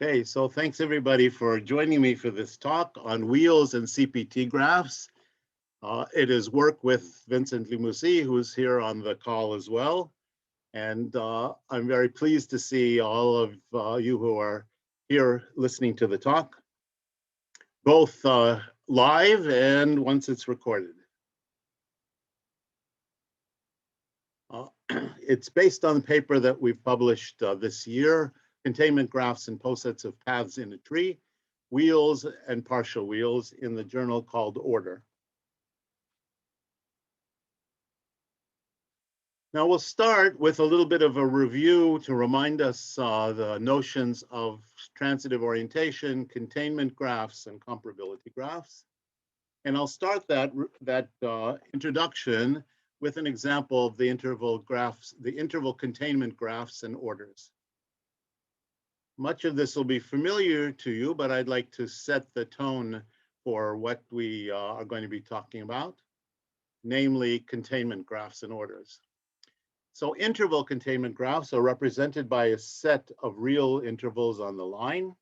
Okay, so thanks everybody for joining me for this talk on wheels and CPT graphs. It is work with Vincent Limousi, who's here on the call as well. And I'm very pleased to see all of you who are here listening to the talk, both live and once it's recorded. It's based on the paper that we've published this year, Containment Graphs and Posets of Paths in a Tree, Wheels and Partial Wheels, in the journal called Order. Now we'll start with a little bit of a review to remind us the notions of transitive orientation, containment graphs, and comparability graphs. And I'll start that introduction with an example of the interval graphs, the interval containment graphs and orders. Much of this will be familiar to you, but I'd like to set the tone for what we are going to be talking about, namely containment graphs and orders. So interval containment graphs are represented by a set of real intervals on the line,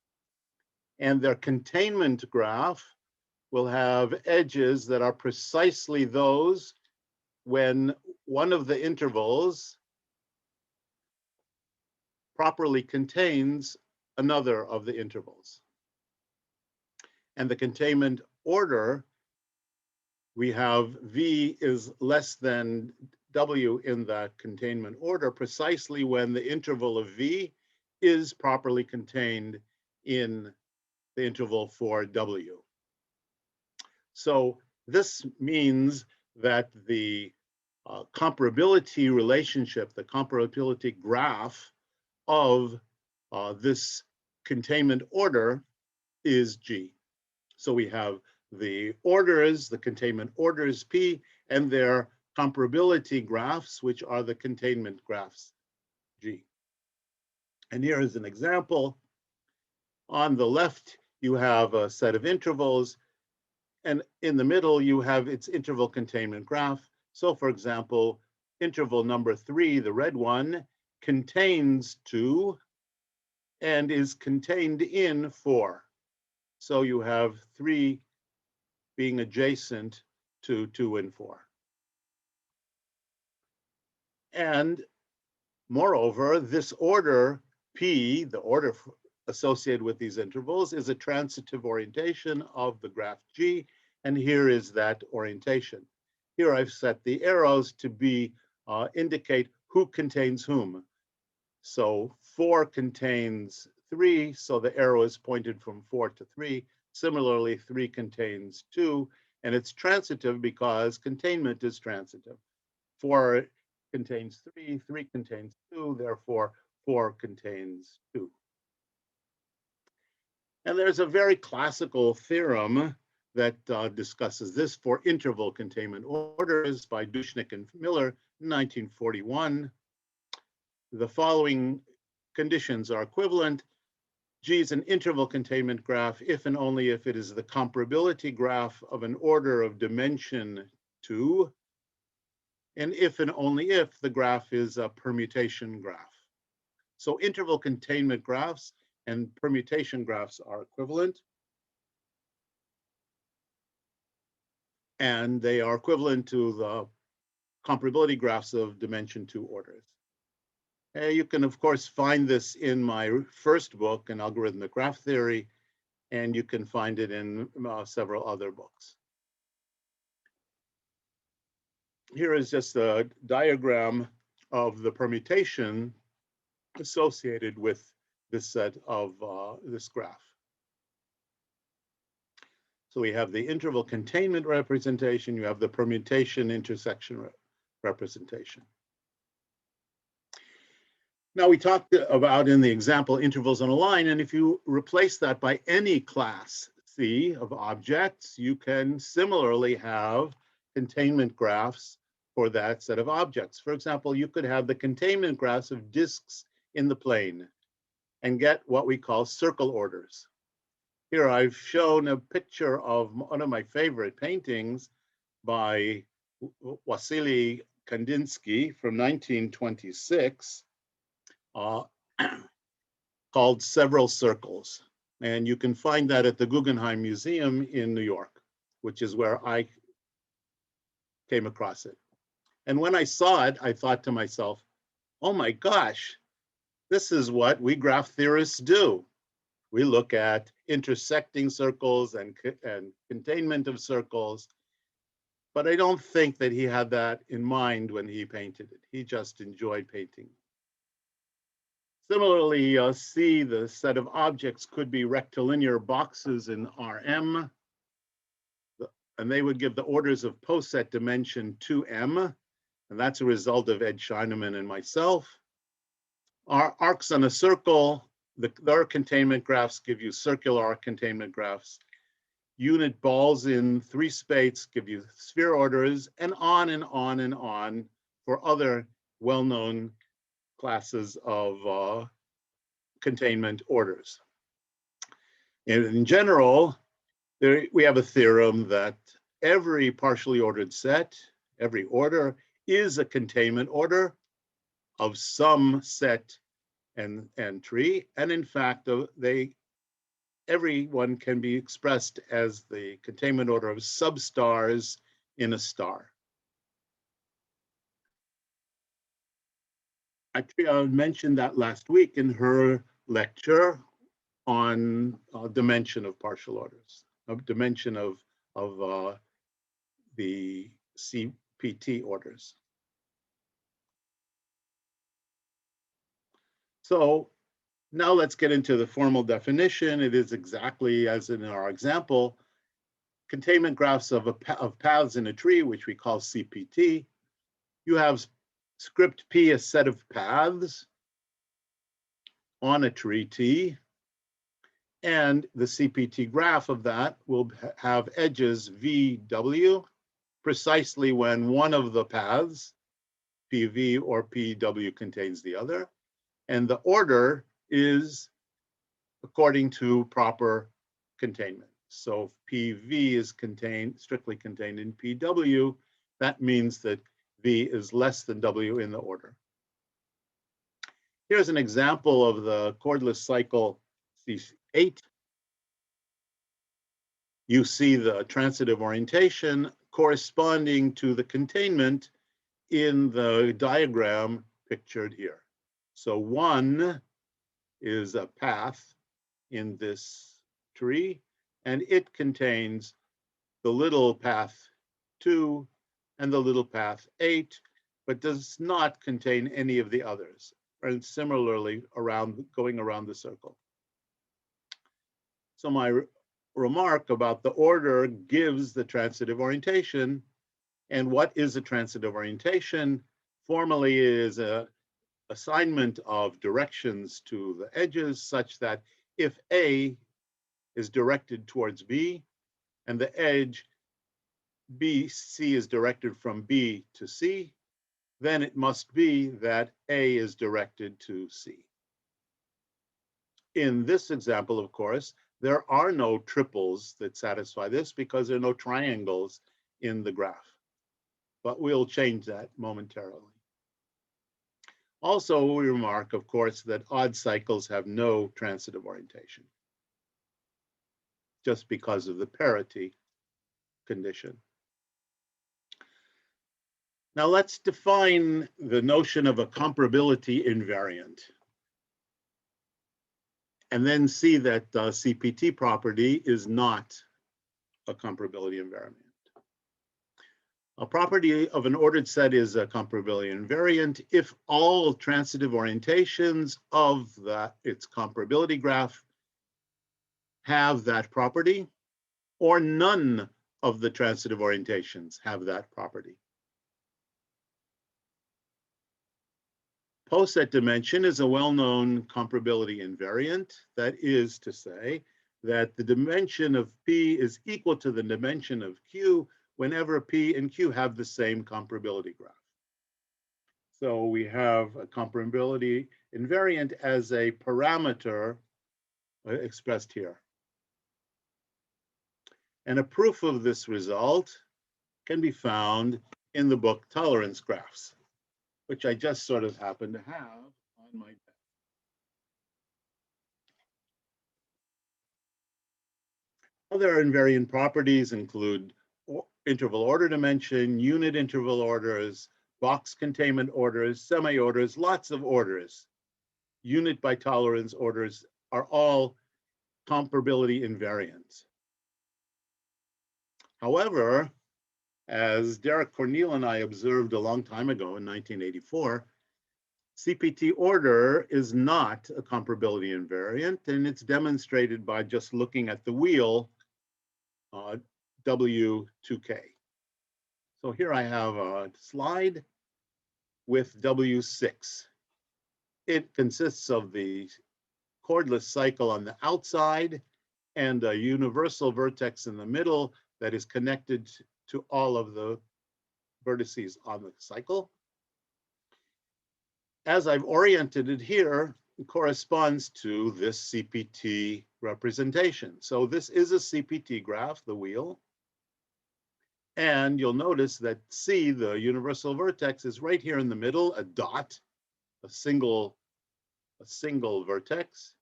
and their containment graph will have edges that are precisely those when one of the intervals properly contains another of the intervals. And the containment order, we have V is less than W in the containment order precisely when the interval of V is properly contained in the interval for W. So this means that the comparability relationship, the comparability graph of this containment order is G. So we have the orders, the containment orders P, and their comparability graphs, which are the containment graphs G. And here is an example. On the left, you have a set of intervals, and in the middle, you have its interval containment graph. So for example, interval number 3, the red one, contains 2 and is contained in 4. So you have 3 being adjacent to 2 and 4. And moreover, this order P, the order associated with these intervals, is a transitive orientation of the graph G, and here is that orientation. Here I've set the arrows to be indicate who contains whom. So 4 contains 3, so the arrow is pointed from 4 to 3. Similarly, 3 contains 2, and it's transitive because containment is transitive. 4 contains 3, 3 contains 2, therefore 4 contains 2. And there's a very classical theorem that discusses this for interval containment orders by Dushnik and Miller in 1941. The following conditions are equivalent. G is an interval containment graph if and only if it is the comparability graph of an order of dimension 2, and if and only if the graph is a permutation graph. So interval containment graphs and permutation graphs are equivalent. And they are equivalent to the comparability graphs of dimension 2 orders. You can, of course, find this in my first book, in Algorithmic Graph Theory, and you can find it in several other books. Here is just a diagram of the permutation associated with this set of this graph. So we have the interval containment representation, you have the permutation intersection representation. Now we talked about in the example intervals on a line, and if you replace that by any class C of objects, you can similarly have containment graphs for that set of objects. For example, you could have the containment graphs of disks in the plane and get what we call circle orders. Here I've shown a picture of one of my favorite paintings by Wassily Kandinsky from 1926. called several circles. And you can find that at the Guggenheim Museum in New York, which is where I came across it. And when I saw it, I thought to myself, oh my gosh, this is what we graph theorists do. We look at intersecting circles and containment of circles, but I don't think that he had that in mind when he painted it. He just enjoyed painting. Similarly, C, the set of objects could be rectilinear boxes in Rm, and they would give the orders of poset dimension 2m, and that's a result of Ed Scheinemann and myself. Our arcs on a circle, their containment graphs give you circular arc containment graphs. Unit balls in 3 spates give you sphere orders, and on and on and on for other well-known classes of containment orders. In general, we have a theorem that every partially ordered set, every order, is a containment order of some set and tree. And in fact, every one can be expressed as the containment order of substars in a star. I mentioned that last week in her lecture on dimension of partial orders, dimension of the CPT orders. So now let's get into the formal definition. It is exactly as in our example, containment graphs of paths in a tree, which we call CPT. You have script P, a set of paths on a tree T, and the CPT graph of that will have edges VW, precisely when one of the paths, PV or PW, contains the other. And the order is according to proper containment. So if PV is strictly contained in PW, that means that V is less than W in the order. Here's an example of the chordless cycle C8. You see the transitive orientation corresponding to the containment in the diagram pictured here. So 1 is a path in this tree, and it contains the little path 2 and the little path 8, but does not contain any of the others, and similarly going around the circle. So my remark about the order gives the transitive orientation. And what is a transitive orientation? Formally, it is a assignment of directions to the edges such that if A is directed towards B and the edge BC is directed from B to C, then it must be that A is directed to C. In this example, of course, there are no triples that satisfy this because there are no triangles in the graph. But we'll change that momentarily. Also, we remark, of course, that odd cycles have no transitive orientation, just because of the parity condition. Now let's define the notion of a comparability invariant, and then see that the CPT property is not a comparability invariant. A property of an ordered set is a comparability invariant if all transitive orientations of its comparability graph have that property, or none of the transitive orientations have that property. Poset dimension is a well-known comparability invariant. That is to say that the dimension of P is equal to the dimension of Q whenever P and Q have the same comparability graph. So we have a comparability invariant as a parameter expressed here. And a proof of this result can be found in the book Tolerance Graphs, which I just sort of happen to have on my desk. Other invariant properties include interval order dimension, unit interval orders, box containment orders, semi-orders, lots of orders. Unit bitolerance orders are all comparability invariants. However, as Derek Cornell and I observed a long time ago in 1984, CPT order is not a comparability invariant, and it's demonstrated by just looking at the wheel W2K. So here I have a slide with W6. It consists of the chordless cycle on the outside and a universal vertex in the middle that is connected to all of the vertices on the cycle. As I've oriented it here, it corresponds to this CPT representation. So this is a CPT graph, the wheel. And you'll notice that C, the universal vertex, is right here in the middle, a dot, a single vertex,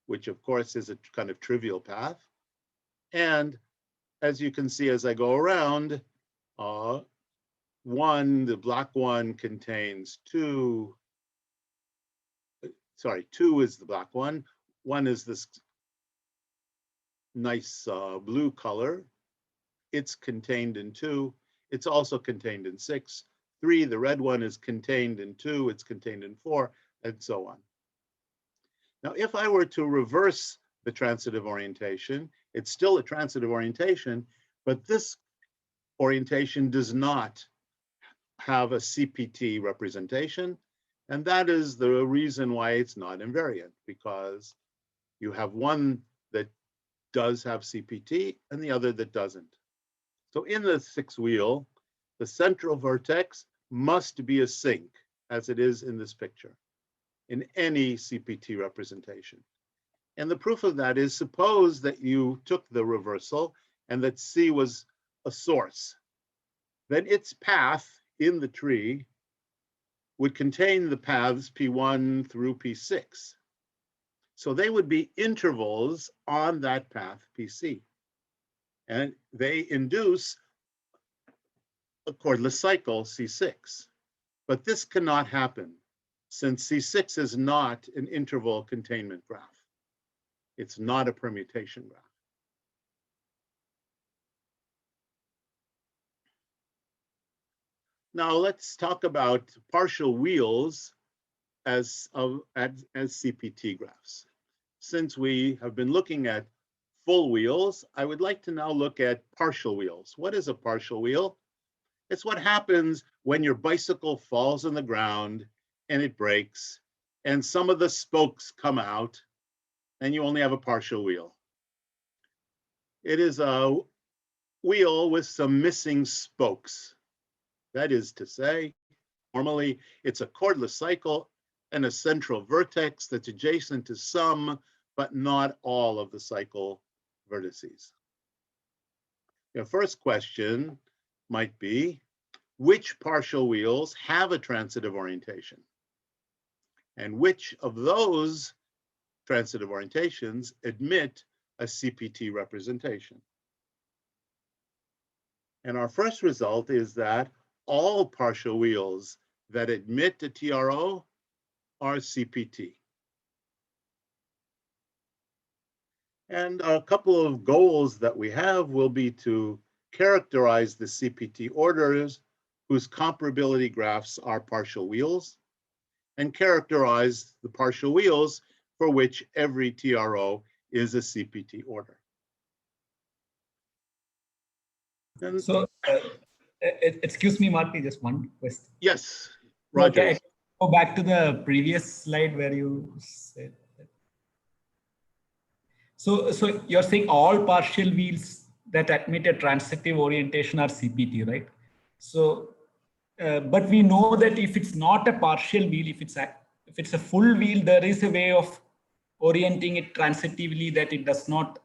which of course is a kind of trivial path. And as you can see, as I go around, the black one contains two. Sorry, 2 is the black one. 1 is this nice blue color. It's contained in 2. It's also contained in 6. 3, the red one, is contained in 2. It's contained in 4, and so on. Now, if I were to reverse the transitive orientation, it's still a transitive orientation, but this orientation does not have a CPT representation. And that is the reason why it's not invariant, because you have one that does have CPT and the other that doesn't. So in the 6 wheel, the central vertex must be a sink, as it is in this picture, in any CPT representation. And the proof of that is, suppose that you took the reversal and that C was a source. Then its path in the tree would contain the paths P1 through P6. So they would be intervals on that path PC. And they induce a chordless cycle C6. But this cannot happen, since C6 is not an interval containment graph. It's not a permutation graph. Now let's talk about partial wheels as CPT graphs. Since we have been looking at full wheels, I would like to now look at partial wheels. What is a partial wheel? It's what happens when your bicycle falls on the ground and it breaks, and some of the spokes come out, and you only have a partial wheel. It is a wheel with some missing spokes. That is to say, normally it's a chordless cycle and a central vertex that's adjacent to some, but not all of the cycle vertices. Your first question might be, which partial wheels have a transitive orientation? And which of those transitive orientations admit a CPT representation? And our first result is that all partial wheels that admit a TRO are CPT. And a couple of goals that we have will be to characterize the CPT orders whose comparability graphs are partial wheels, and characterize the partial wheels for which every TRO is a CPT order. And so, excuse me, Marty, just one question. Yes, Roger. Okay, go back to the previous slide where you said that. So you're saying all partial wheels that admit a transitive orientation are CPT, right? So, but we know that if it's not a partial wheel, if it's a full wheel, there is a way of orienting it transitively that it does not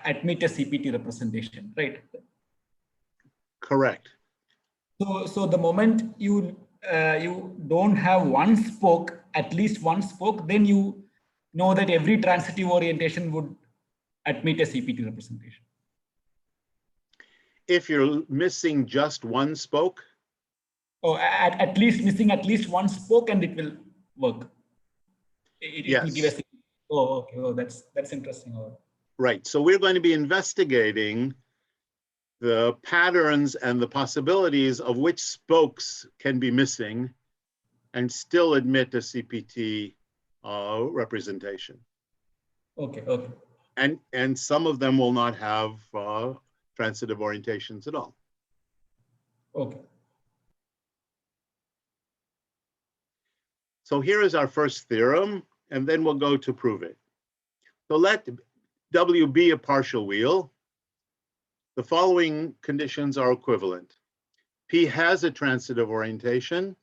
admit a CPT representation, right? Correct. So the moment you don't have one spoke, at least one spoke, then you know that every transitive orientation would admit a CPT representation. If you're missing just one spoke, Oh, at least missing at least one spoke and it will work. It will give yes, us. Oh, okay. Oh, that's interesting. Oh. right. So we're going to be investigating the patterns and the possibilities of which spokes can be missing and still admit a CPT representation. Okay. Okay. And some of them will not have transitive orientations at all. Okay. So here is our first theorem, and then we'll go to prove it. So let W be a partial wheel. The following conditions are equivalent. P has a transitive orientation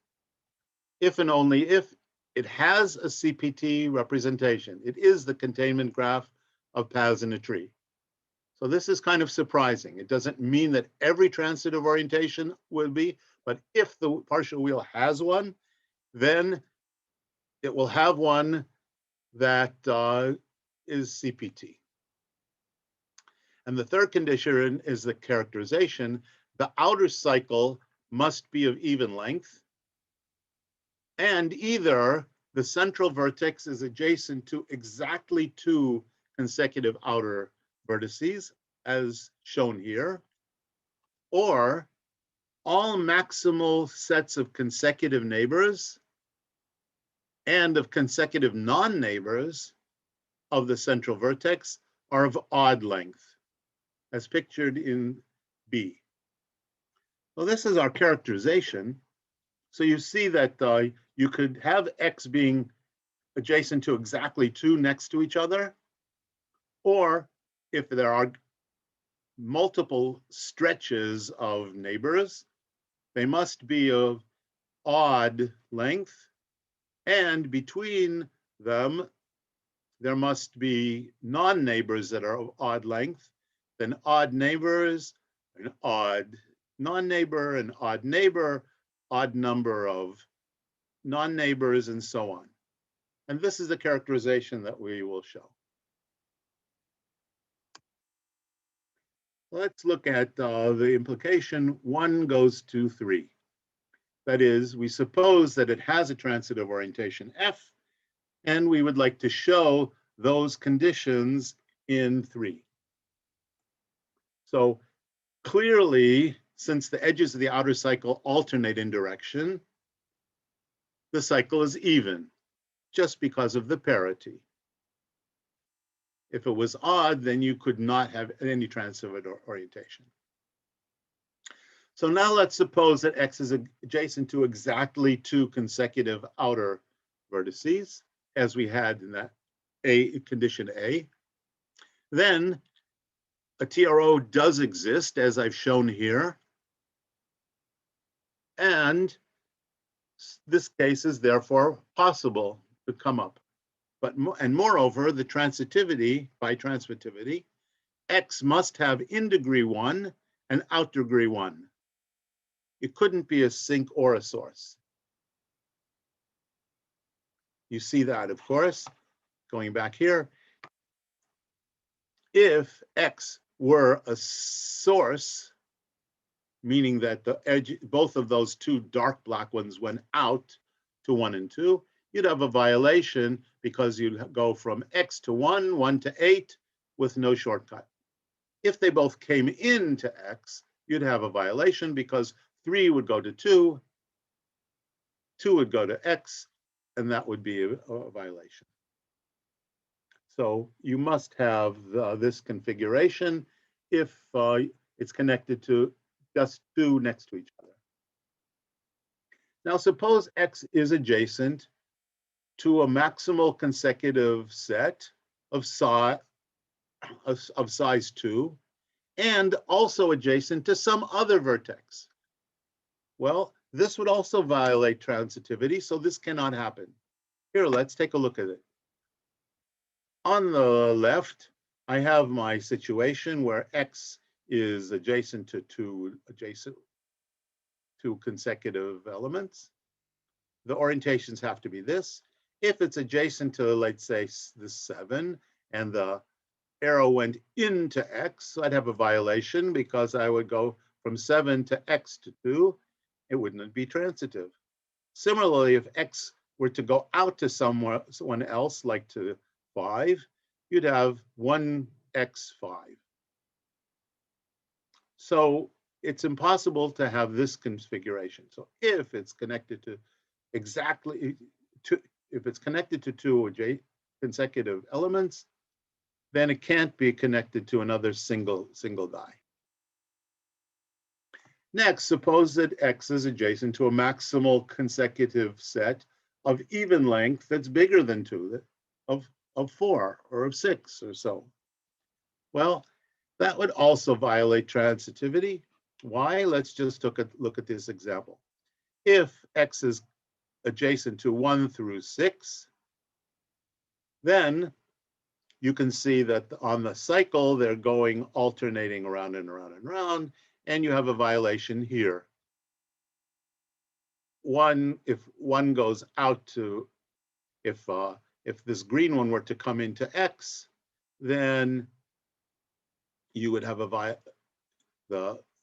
if and only if it has a CPT representation. It is the containment graph of paths in a tree. So this is kind of surprising. It doesn't mean that every transitive orientation will be, but if the partial wheel has one, then it will have one that is CPT. And the third condition is the characterization. The outer cycle must be of even length, and either the central vertex is adjacent to exactly two consecutive outer vertices, as shown here, or all maximal sets of consecutive neighbors and of consecutive non-neighbors of the central vertex are of odd length, as pictured in B. Well, this is our characterization. So you see that you could have X being adjacent to exactly two next to each other, or if there are multiple stretches of neighbors, they must be of odd length, and between them, there must be non-neighbors that are of odd length, then odd neighbors, an odd non-neighbor, an odd neighbor, odd number of non-neighbors, and so on. And this is the characterization that we will show. Let's look at the implication 1 goes to 3. That is, we suppose that it has a transitive orientation F, and we would like to show those conditions in 3. So clearly, since the edges of the outer cycle alternate in direction, the cycle is even, just because of the parity. If it was odd, then you could not have any transitive orientation. So now let's suppose that X is adjacent to exactly two consecutive outer vertices, as we had in that condition A. Then a TRO does exist, as I've shown here. And this case is therefore possible to come up. And moreover, the transitivity, by transitivity, X must have in degree 1 and out degree 1. It couldn't be a sink or a source. You see that, of course, going back here. If X were a source, meaning that the edge, both of those two dark black ones went out to 1 and 2, you'd have a violation because you'd go from X to 1, 1 to 8 with no shortcut. If they both came into X, you'd have a violation because 3 would go to 2, 2 would go to X, and that would be a violation. So you must have this configuration if it's connected to just two next to each other. Now suppose X is adjacent to a maximal consecutive set of size 2 and also adjacent to some other vertex. Well, this would also violate transitivity, so this cannot happen. Here, let's take a look at it. On the left, I have my situation where X is adjacent to two consecutive elements. The orientations have to be this. If it's adjacent to, let's say, the 7, and the arrow went into X, so I'd have a violation because I would go from 7 to X to 2. It wouldn't be transitive. Similarly, if X were to go out to someone else, like to 5, you'd have 1x5. So it's impossible to have this configuration. So if it's connected to if it's connected to 2 consecutive elements, then it can't be connected to another single die. Next, suppose that X is adjacent to a maximal consecutive set of even length that's bigger than 2, of 4 or of 6 or so. Well, that would also violate transitivity. Why? Let's just look at this example. If X is adjacent to 1 through 6, then you can see that on the cycle, they're going alternating around and around and around, and you have a violation here. If one goes out to, if this green one were to come into X, then you would have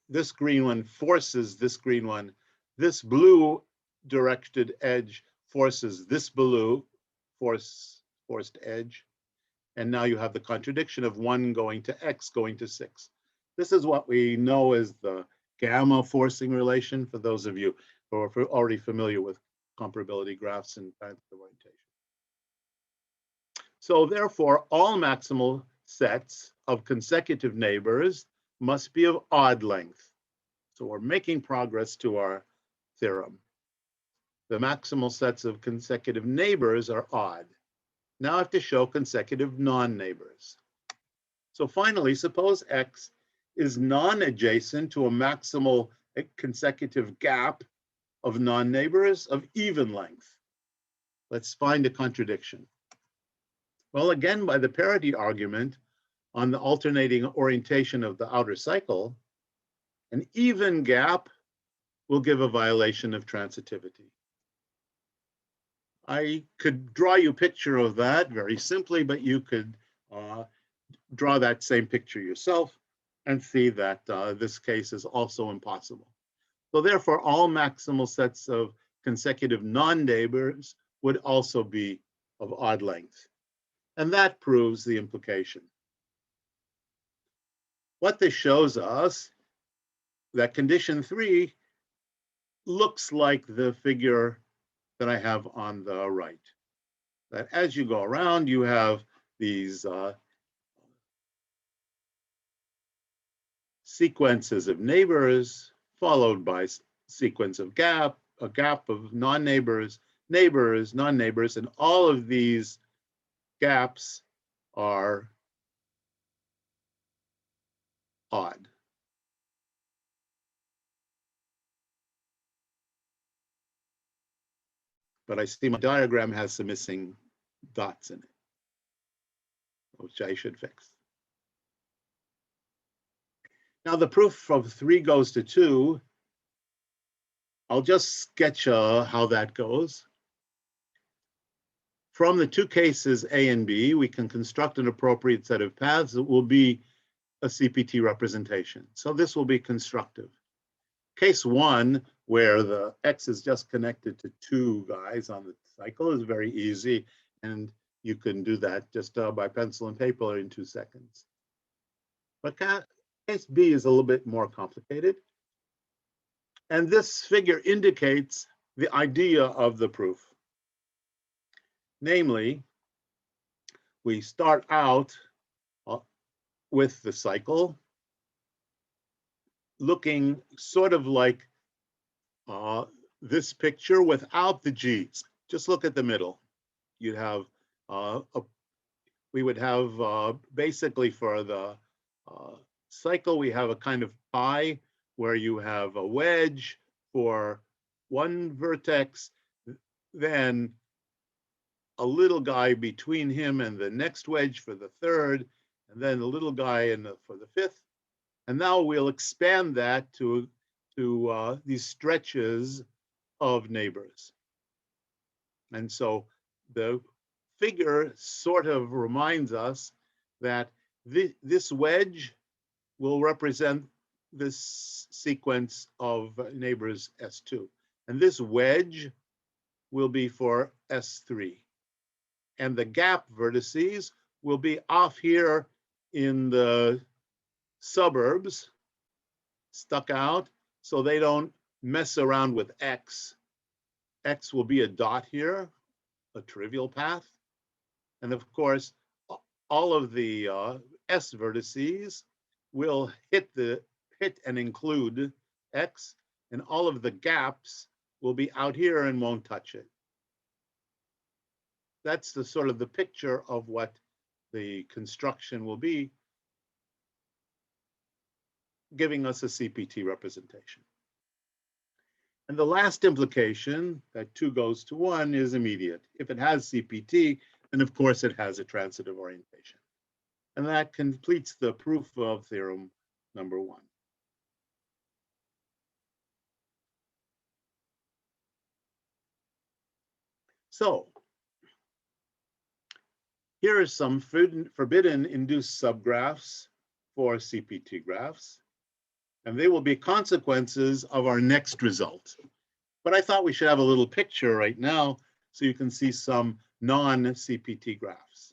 this green one forces this green one, this blue directed edge forces this blue forced edge, and now you have the contradiction of 1 going to X going to 6. This is what we know as the gamma forcing relation, for those of you who are already familiar with comparability graphs and transitive orientation. So therefore, all maximal sets of consecutive neighbors must be of odd length. So we're making progress to our theorem. The maximal sets of consecutive neighbors are odd. Now I have to show consecutive non-neighbors. So finally, suppose X is non-adjacent to a maximal consecutive gap of non-neighbors of even length. Let's find a contradiction. Well, again, by the parity argument on the alternating orientation of the outer cycle, an even gap will give a violation of transitivity. I could draw you a picture of that very simply, but you could draw that same picture yourself and see that this case is also impossible. So therefore, all maximal sets of consecutive non-neighbors would also be of odd length. And that proves the implication. What this shows us, that condition 3 looks like the figure that I have on the right. That as you go around, you have these sequences of neighbors, followed by sequence of a gap of non-neighbors, neighbors, non-neighbors, and all of these gaps are odd. But I see my diagram has some missing dots in it, which I should fix. Now the proof of 3 goes to 2. I'll just sketch how that goes. From the 2 cases A and B, we can construct an appropriate set of paths that will be a CPT representation. So this will be constructive. Case 1, where the X is just connected to 2 guys on the cycle, is very easy, and you can do that just by pencil and paper in 2 seconds. But case B is a little bit more complicated. And this figure indicates the idea of the proof. Namely, we start out with the cycle, looking sort of like this picture without the G's. Just look at the middle. You'd have, we would have basically for the cycle, we have a kind of pie where you have a wedge for one vertex, then a little guy between him and the next wedge for the third, and then a little guy for the fifth. And now we'll expand that to these stretches of neighbors. And so the figure sort of reminds us that This wedge will represent this sequence of neighbors S2. And this wedge will be for S3. And the gap vertices will be off here in the suburbs, stuck out, so they don't mess around with X. X will be a dot here, a trivial path. And of course, all of the S vertices will hit and include X, and all of the gaps will be out here and won't touch it. That's the sort of the picture of what the construction will be, giving us a CPT representation. And the last implication, that 2 goes to 1, is immediate. If it has CPT, then of course it has a transitive orientation. And that completes the proof of theorem number 1. So here are some forbidden induced subgraphs for CPT graphs, and they will be consequences of our next result. But I thought we should have a little picture right now so you can see some non-CPT graphs.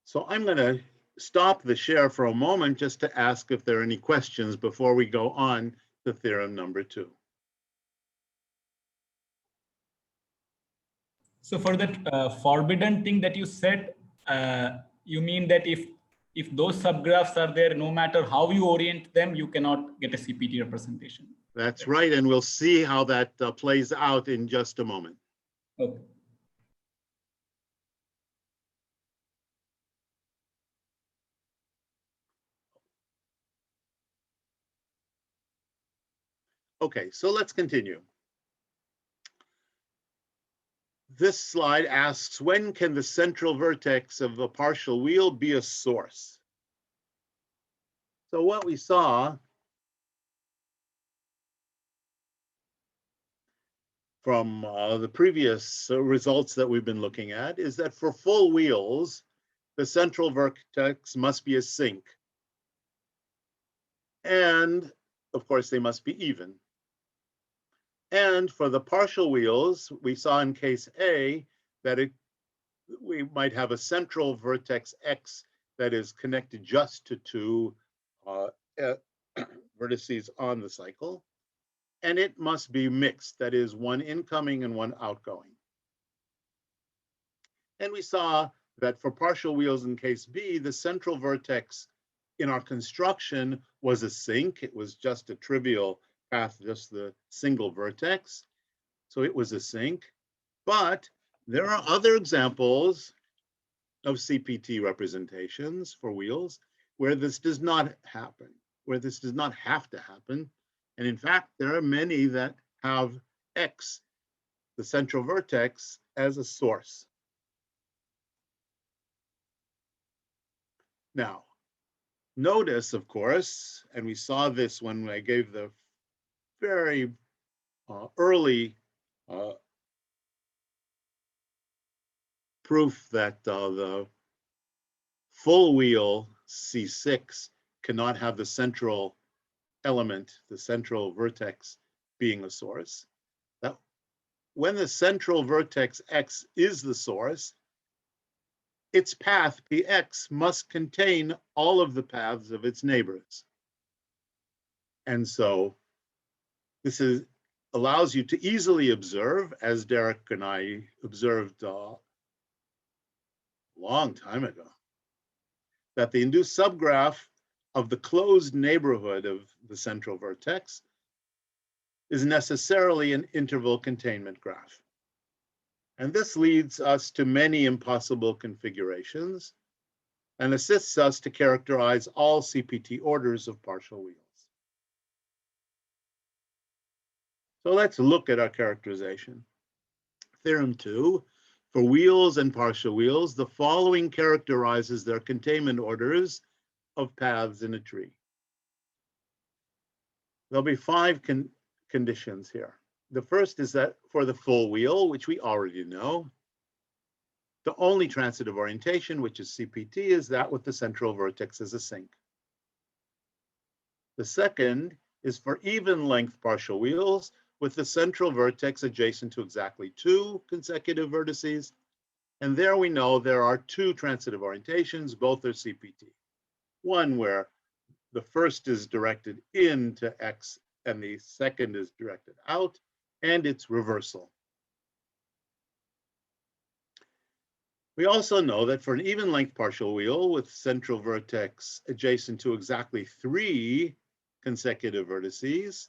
So I'm going to stop the share for a moment just to ask if there are any questions before we go on to theorem number 2. So for that forbidden thing that you said, you mean that if those subgraphs are there, no matter how you orient them, you cannot get a CPT representation. That's right, and we'll see how that plays out in just a moment. Okay. Okay, so let's continue. This slide asks, when can the central vertex of a partial wheel be a source? So what we saw from the previous results that we've been looking at is that for full wheels, the central vertex must be a sink. And of course, they must be even. And for the partial wheels, we saw in case A that we might have a central vertex X that is connected just to 2 vertices on the cycle. And it must be mixed, that is, 1 incoming and 1 outgoing. And we saw that for partial wheels in case B, the central vertex in our construction was a sink. It was just a trivial path, just the single vertex. So it was a sink. But there are other examples of CPT representations for wheels where this does not happen, where this does not have to happen. And in fact, there are many that have X, the central vertex, as a source. Now, notice, of course, and we saw this when I gave the very early proof that the full wheel C6 cannot have the central element, the central vertex, being a source. That when the central vertex X is the source, its path Px must contain all of the paths of its neighbors. And so this allows you to easily observe, as Derek and I observed a long time ago, that the induced subgraph of the closed neighborhood of the central vertex is necessarily an interval containment graph. And this leads us to many impossible configurations and assists us to characterize all CPT orders of partial wheels. So let's look at our characterization. Theorem 2, For wheels and partial wheels, the following characterizes their containment orders of paths in a tree. There'll be 5 conditions here. The first is that for the full wheel, which we already know, the only transitive orientation, which is CPT, is that with the central vertex as a sink. The second is for even length partial wheels with the central vertex adjacent to exactly 2 consecutive vertices. And there we know there are 2 transitive orientations, both are CPT. One where the first is directed into X and the second is directed out, and it's reversal. We also know that for an even length partial wheel with central vertex adjacent to exactly 3 consecutive vertices,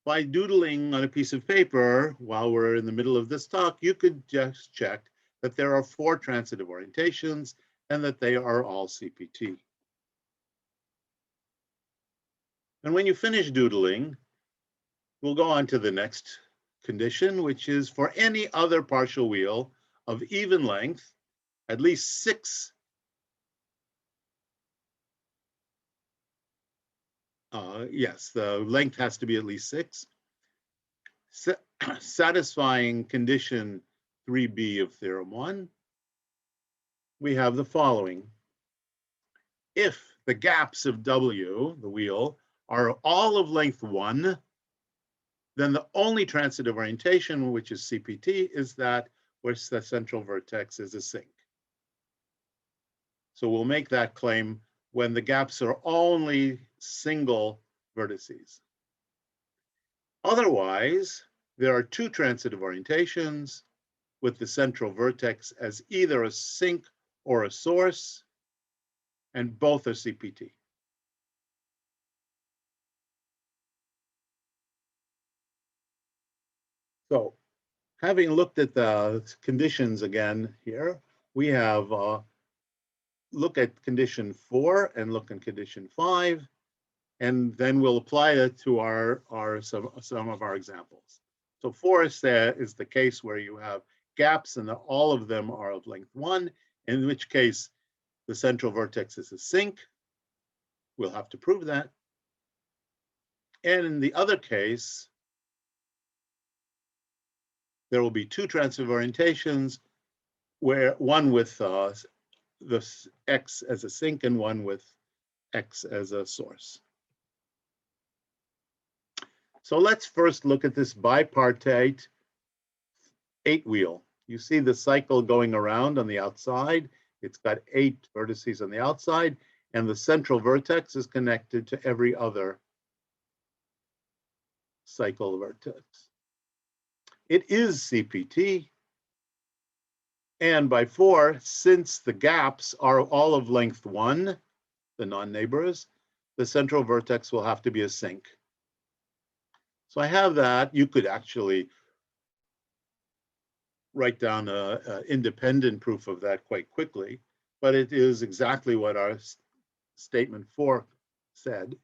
by doodling on a piece of paper while we're in the middle of this talk, you could just check that there are 4 transitive orientations and that they are all CPT. And when you finish doodling, we'll go on to the next condition, which is for any other partial wheel of even length, at least 6 yes, the length has to be at least 6. Satisfying condition 3b of theorem 1, we have the following. If the gaps of W, the wheel, are all of length 1, then the only transitive orientation, which is CPT, is that where the central vertex is a sink. So we'll make that claim when the gaps are only single vertices. Otherwise, there are 2 transitive orientations with the central vertex as either a sink or a source, and both are CPT. So having looked at the conditions again here, we have look at condition 4 and look at condition 5, and then we'll apply it to some of our examples. So 4 is the case where you have gaps and all of them are of length 1, in which case the central vertex is a sink. We'll have to prove that. And in the other case, there will be 2 transitive orientations, where one with the X as a sink and one with X as a source. So let's first look at this bipartite 8-wheel. You see the cycle going around on the outside. It's got 8 vertices on the outside, and the central vertex is connected to every other cycle vertex. It is CPT. And by 4, since the gaps are all of length 1, the non-neighbors, the central vertex will have to be a sink. So I have that. You could actually write down an independent proof of that quite quickly, but it is exactly what our statement 4 said.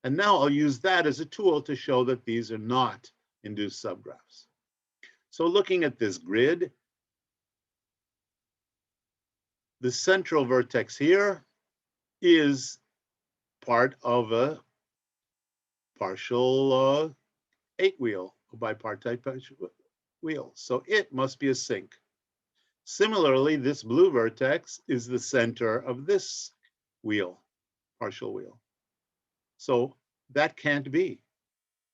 And now I'll use that as a tool to show that these are not induced subgraphs. So looking at this grid, the central vertex here is part of a partial 8-wheel, a bipartite wheel. So it must be a sink. Similarly, this blue vertex is the center of this wheel, partial wheel. So that can't be.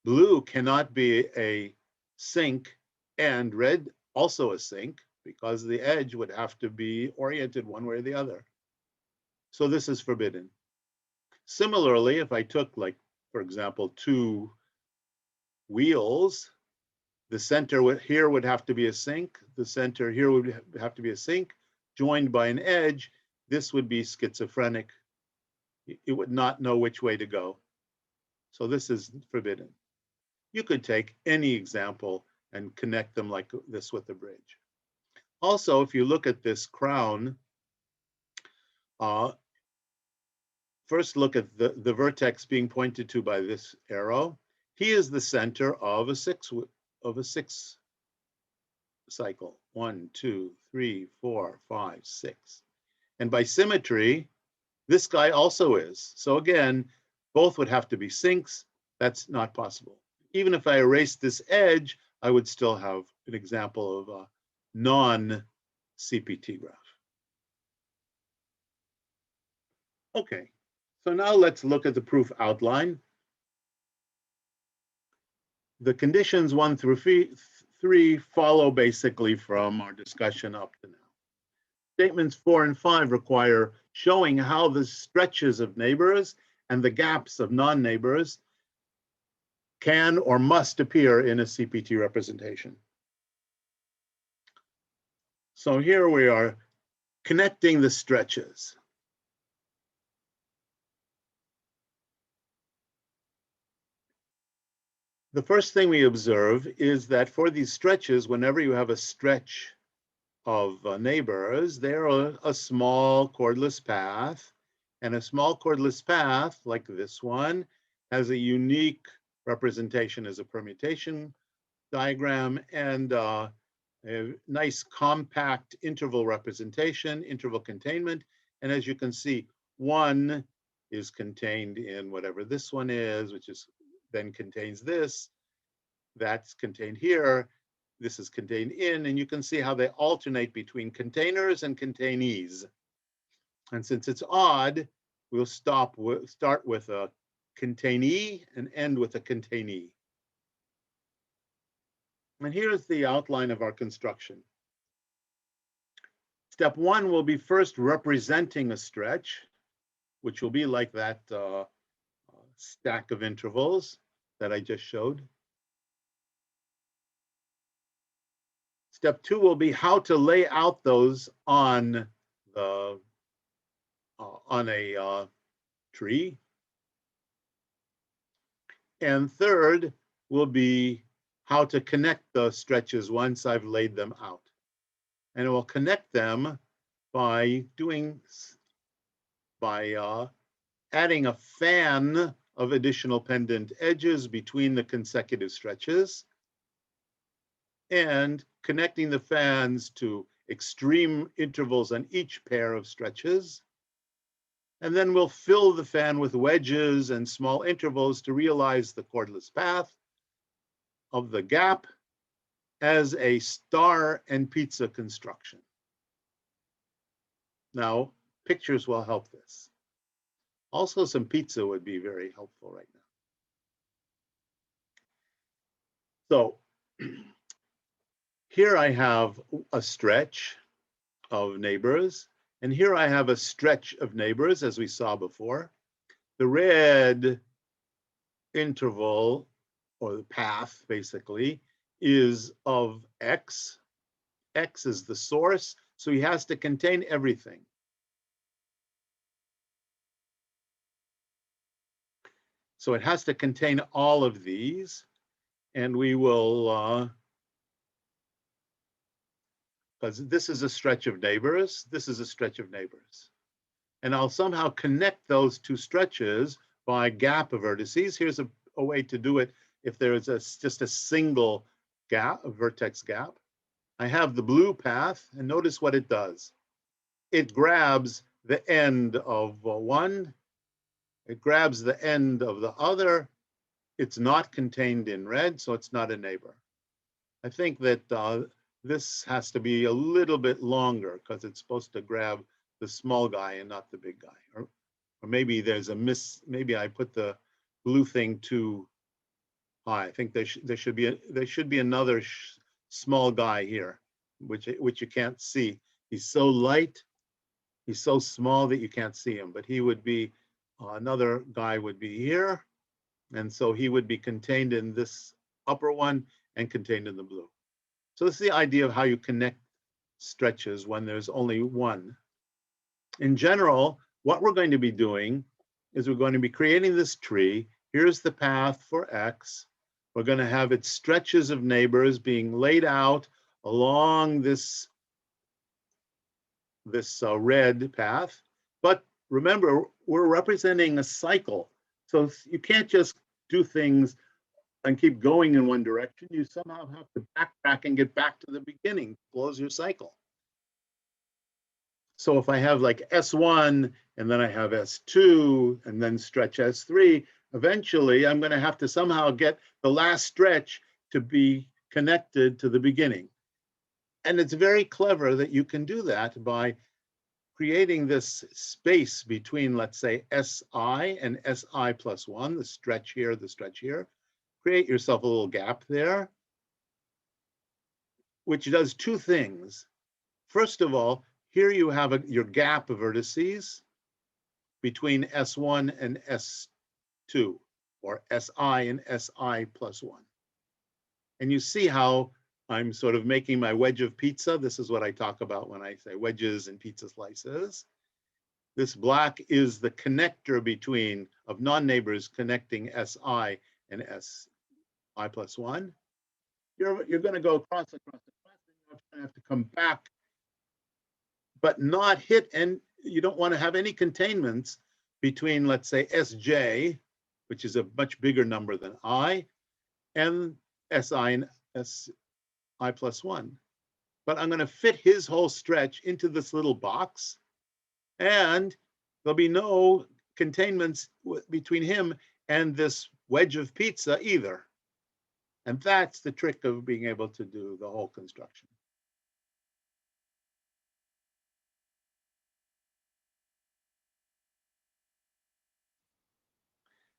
Blue cannot be a sink and red also a sink, because the edge would have to be oriented one way or the other. So this is forbidden. Similarly, if I took, like, for example, 2 wheels, the center here would have to be a sink, the center here would have to be a sink, joined by an edge, this would be schizophrenic. It would not know which way to go. So this is forbidden. You could take any example and connect them like this with a bridge. Also, if you look at this crown, first look at the vertex being pointed to by this arrow. He is the center of a 6 cycle. 1, 2, 3, 4, 5, 6. And by symmetry, this guy also is. So again, both would have to be sinks. That's not possible. Even if I erase this edge, I would still have an example of a non-CPT graph. Okay, so now let's look at the proof outline. The conditions 1 through 3 follow basically from our discussion up to now. Statements 4 and 5 require showing how the stretches of neighbors and the gaps of non-neighbors can or must appear in a CPT representation. So here we are connecting the stretches. The first thing we observe is that for these stretches, whenever you have a stretch of neighbors, they're a small chordless path. And a small chordless path, like this one, has a unique representation as a permutation diagram and a nice compact interval representation, interval containment. And as you can see, one is contained in whatever this one is, which is then contains this. That's contained here. This is contained in, and you can see how they alternate between containers and containees. And since it's odd, we'll start with a containee and end with a containee. And here's the outline of our construction. Step 1 will be first representing a stretch, which will be like that stack of intervals that I just showed. Step 2 will be how to lay out those on the on a tree. And third will be how to connect the stretches once I've laid them out. And it will connect them by adding a fan of additional pendant edges between the consecutive stretches and connecting the fans to extreme intervals on each pair of stretches. And then we'll fill the fan with wedges and small intervals to realize the chordless path of the gap as a star and pizza construction. Now, pictures will help this. Also, some pizza would be very helpful right now. So here I have a stretch of neighbors, and here I have a stretch of neighbors, as we saw before. The red interval, or the path, basically, is of X. X is the source, so he has to contain everything. So it has to contain all of these, and we will, because this is a stretch of neighbors, this is a stretch of neighbors. And I'll somehow connect those two stretches by gap vertices. Here's a way to do it if there is just a single gap, a vertex gap. I have the blue path, and notice what it does. It grabs the end of one, it grabs the end of the other. It's not contained in red, so it's not a neighbor. I think that this has to be a little bit longer because it's supposed to grab the small guy and not the big guy. Or maybe there's a maybe I put the blue thing too high. I think there should be another small guy here, which you can't see. He's so light, he's so small that you can't see him, but he would be, another guy would be here. And so he would be contained in this upper one and contained in the blue. So this is the idea of how you connect stretches when there's only one. In general, what we're going to be doing is we're going to be creating this tree. Here's the path for X. We're going to have its stretches of neighbors being laid out along this red path. But remember, we're representing a cycle. So you can't just do things and keep going in one direction, you somehow have to backtrack and get back to the beginning, close your cycle. So if I have like S1 and then I have S2 and then stretch S3, eventually I'm going to have to somehow get the last stretch to be connected to the beginning. And it's very clever that you can do that by creating this space between, let's say, SI and SI plus 1, the stretch here, the stretch here. Create yourself a little gap there, which does two things. First of all, here you have your gap of vertices between S1 and S2, or SI and SI plus 1. And you see how I'm sort of making my wedge of pizza. This is what I talk about when I say wedges and pizza slices. This black is the connector between, of non-neighbors connecting SI and SI plus 1. You're going to go across, and you're going to have to come back, but not hit, and you don't want to have any containments between, let's say, SJ, which is a much bigger number than I, and SI and SI plus 1. But I'm going to fit his whole stretch into this little box, and there'll be no containments between him and this wedge of pizza either. And that's the trick of being able to do the whole construction.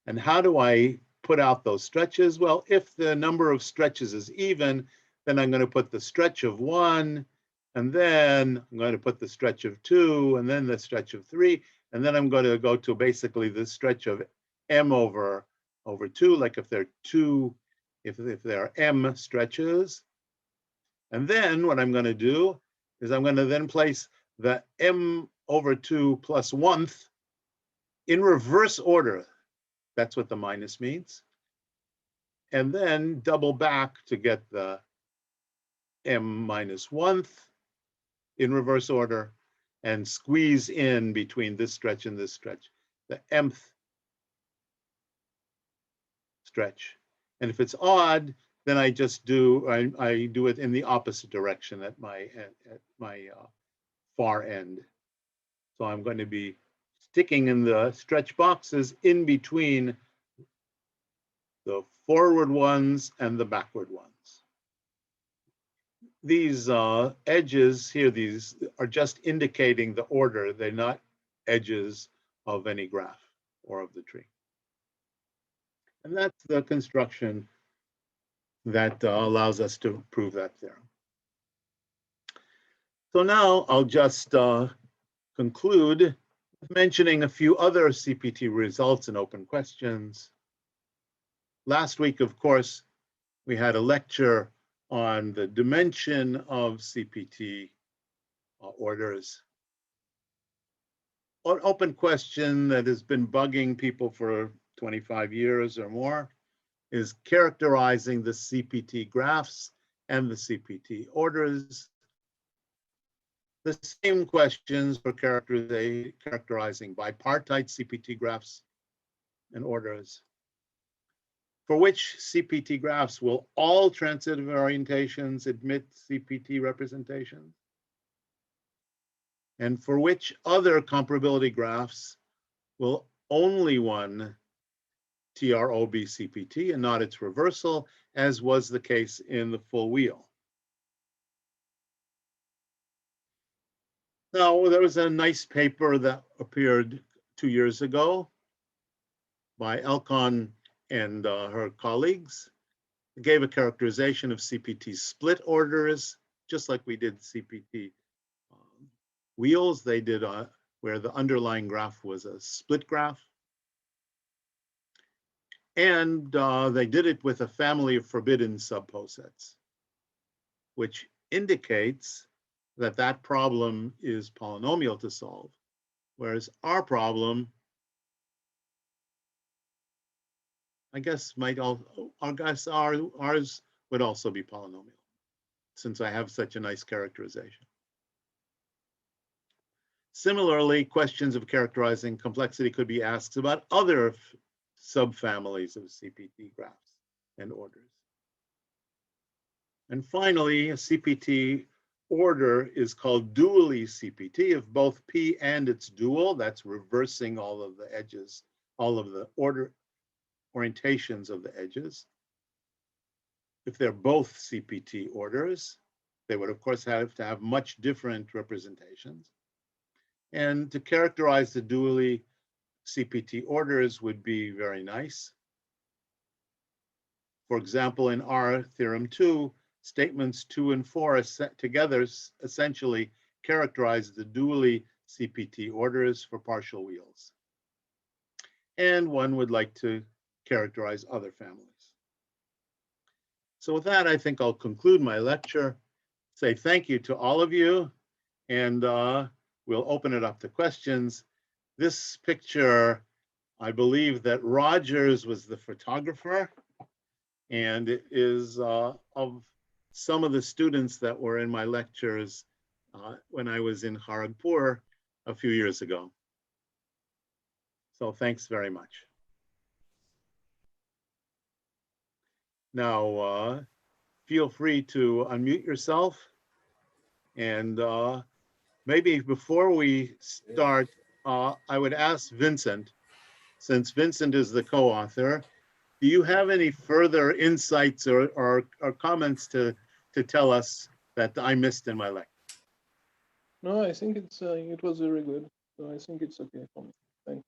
And how do I put out those stretches? Well, if the number of stretches is even, then I'm going to put the stretch of 1, and then I'm going to put the stretch of 2, and then the stretch of 3, and then I'm going to go to basically the stretch of m over 2, like if there are two, if there are m stretches. And then what I'm going to do is I'm going to then place the m over 2 plus 1th in reverse order. That's what the minus means. And then double back to get the m minus 1th in reverse order, and squeeze in between this stretch and this stretch, the mth stretch. And if it's odd, then I just do, I do it in the opposite direction at my far end. So I'm going to be sticking in the stretch boxes in between the forward ones and the backward ones. These edges here, these are just indicating the order. They're not edges of any graph or of the tree. And that's the construction that allows us to prove that theorem. So now I'll just conclude mentioning a few other CPT results and open questions. Last week, of course, we had a lecture on the dimension of CPT orders. An open question that has been bugging people for 25 years or more is characterizing the CPT graphs and the CPT orders. The same questions for characterizing bipartite CPT graphs and orders. For which CPT graphs will all transitive orientations admit CPT representation? And for which other comparability graphs will only one TRO be CPT and not its reversal, as was the case in the full wheel? Now, there was a nice paper that appeared 2 years ago by Elkon and her colleagues. It gave a characterization of CPT split orders, just like we did CPT wheels. They did where the underlying graph was a split graph. And they did it with a family of forbidden subposets, which indicates that that problem is polynomial to solve, whereas our problem, I guess, ours would also be polynomial, since I have such a nice characterization. Similarly, questions of characterizing complexity could be asked about other subfamilies of CPT graphs. and orders. And finally, a CPT order is called dually CPT. If both P and its dual, that's reversing all of the edges, all of the orientations of the edges. If they're both CPT orders, they would of course have to have much different representations. And to characterize the dually CPT orders would be very nice. For example, in our theorem 2, statements 2 and 4 together essentially characterize the dually CPT orders for partial wheels. And one would like to characterize other families. So with that, I think I'll conclude my lecture, say thank you to all of you, and we'll open it up to questions. This picture, I believe that Rogers was the photographer, and it is of some of the students that were in my lectures when I was in Kharagpur a few years ago. So thanks very much. Now, feel free to unmute yourself, and maybe before we start, I would ask Vincent, since Vincent is the co-author, do you have any further insights or comments to tell us that I missed in my lecture? No, I think it was very good. So I think it's okay for me. Thanks.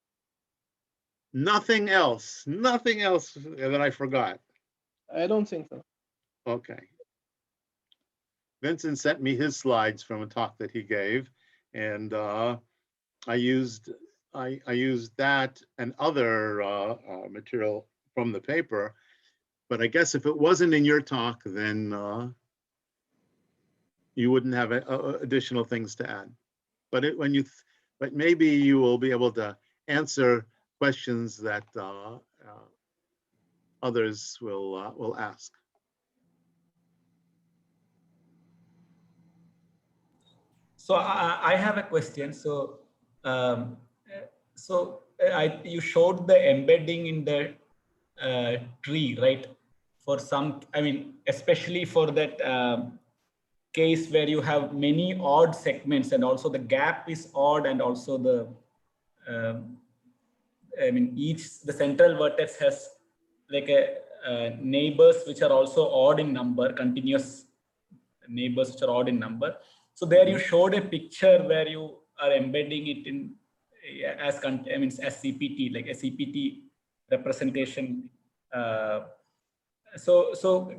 Nothing else that I forgot. I don't think so. Okay. Vincent sent me his slides from a talk that he gave, and I used that and other material from the paper. But I guess if it wasn't in your talk, then you wouldn't have additional things to add. But but maybe you will be able to answer questions that others will ask. So I have a question. So you showed the embedding in the tree, right? For some, I mean, especially for that case where you have many odd segments, and also the gap is odd, and also the I mean, the central vertex has like neighbors which are also odd in number, continuous neighbors which are odd in number. So there you showed a picture where you are embedding it in as CPT, like a CPT representation. So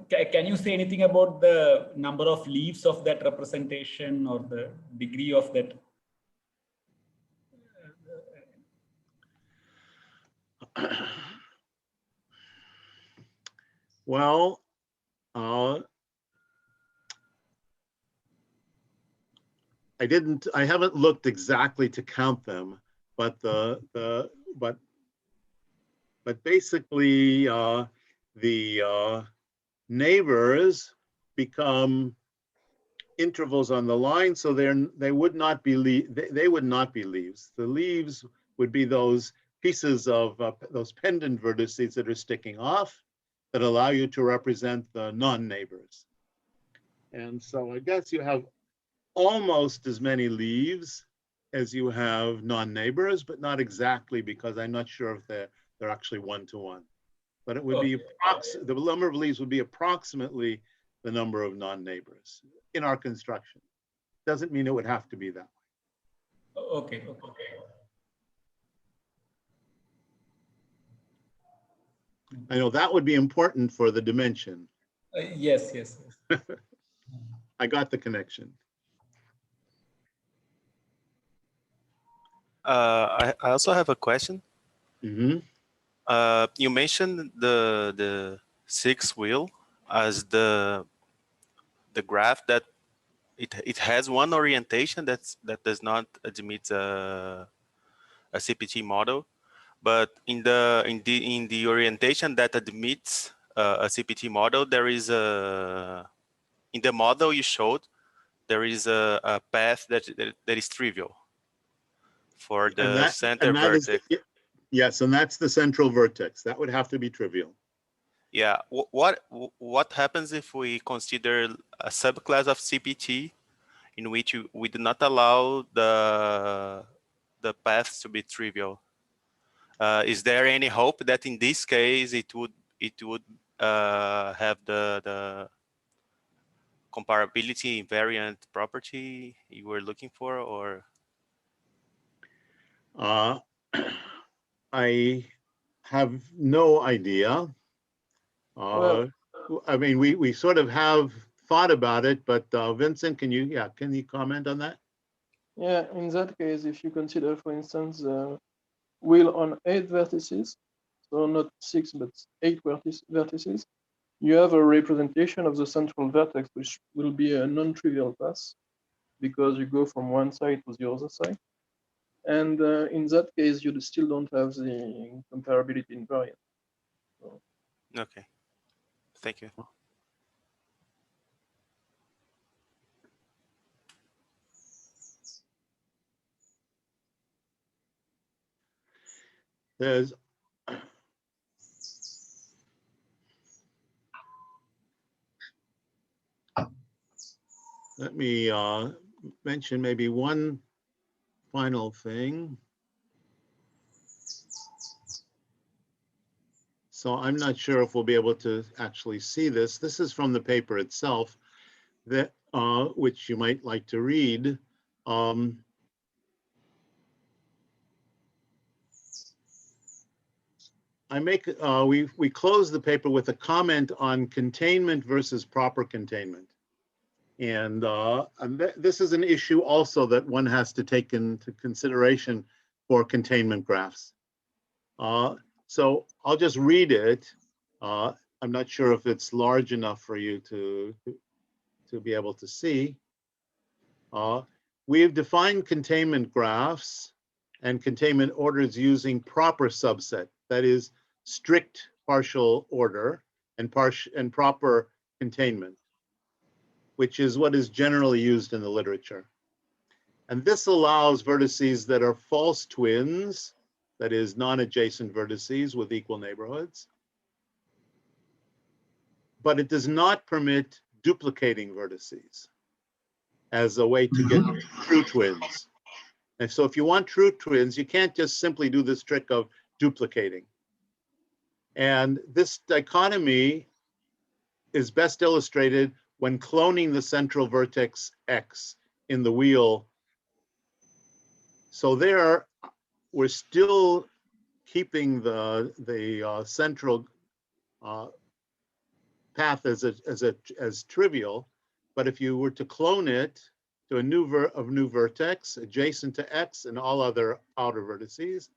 can you say anything about the number of leaves of that representation or the degree of that? Well, I haven't looked exactly to count them, but but basically the neighbors become intervals on the line, so they would not be leaves. The leaves would be those pieces of those pendant vertices that are sticking off that allow you to represent the non-neighbors. And so I guess you have almost as many leaves as you have non-neighbors, but not exactly, because I'm not sure if they're actually one-to-one. But it would be the number of leaves would be approximately the number of non-neighbors in our construction. Doesn't mean it would have to be that way. Okay. I know that would be important for the dimension. Yes. I got the connection. I also have a question. Mm-hmm. You mentioned the sixth wheel as the graph that it has one orientation that does not admit a CPT model, but in the orientation that admits a CPT model, there is in the model you showed, there is a path that is trivial for the center vertex. Yes, and that's the central vertex. That would have to be trivial. Yeah. What happens if we consider a subclass of CPT in which we do not allow the paths to be trivial? Is there any hope that in this case it would have the comparability invariant property you were looking for, or? I have no idea. Well, I mean, we sort of have thought about it, but Vincent, can you comment on that? yeah, in that case, if you consider, for instance, wheel on 8 vertices, so not 6, but 8 vertices, you have a representation of the central vertex, which will be a non-trivial path because you go from one side to the other side. And in that case, you still don't have the comparability invariant. So, Okay, thank you. There's let me mention maybe one final thing. So I'm not sure if we'll be able to actually see this. This is from the paper itself, that which you might like to read. We close the paper with a comment on containment versus proper containment. And this is an issue also that one has to take into consideration for containment graphs. So I'll just read it. I'm not sure if it's large enough for you to be able to see. We have defined containment graphs and containment orders using proper subset, that is strict partial order and proper containment, which is what is generally used in the literature. And this allows vertices that are false twins, that is non-adjacent vertices with equal neighborhoods, but it does not permit duplicating vertices as a way to get true twins. And so if you want true twins, you can't just simply do this trick of duplicating. And this dichotomy is best illustrated when cloning the central vertex X in the wheel. So there, we're still keeping the central path as trivial, but if you were to clone it to a new vertex adjacent to X and all other outer vertices,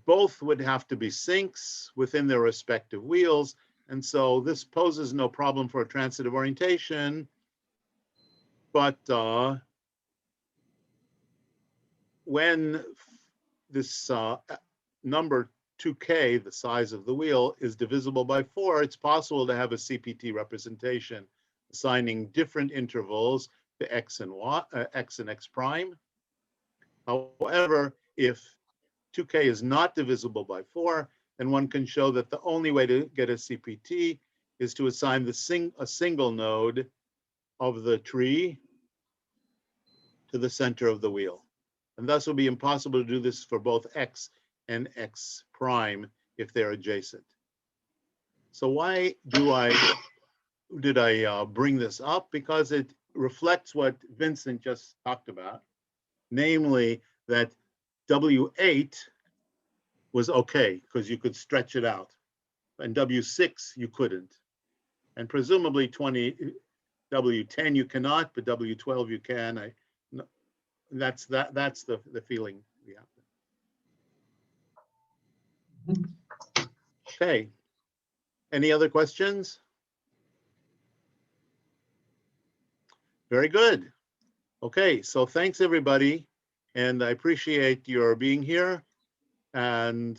both would have to be sinks within their respective wheels. And so this poses no problem for a transitive orientation, but when this number 2k, the size of the wheel, is divisible by 4, it's possible to have a CPT representation assigning different intervals to x and x prime. However, if 2k is not divisible by 4, then one can show that the only way to get a CPT is to assign a single node of the tree to the center of the wheel. And thus it will be impossible to do this for both x and x prime if they're adjacent. So why did I bring this up? Because it reflects what Vincent just talked about, namely that W8 was okay because you could stretch it out, and W6 you couldn't, and presumably W10 you cannot, but W12 you can. That's the feeling we have. Okay. Any other questions? Very good. Okay, so thanks everybody, and I appreciate your being here, and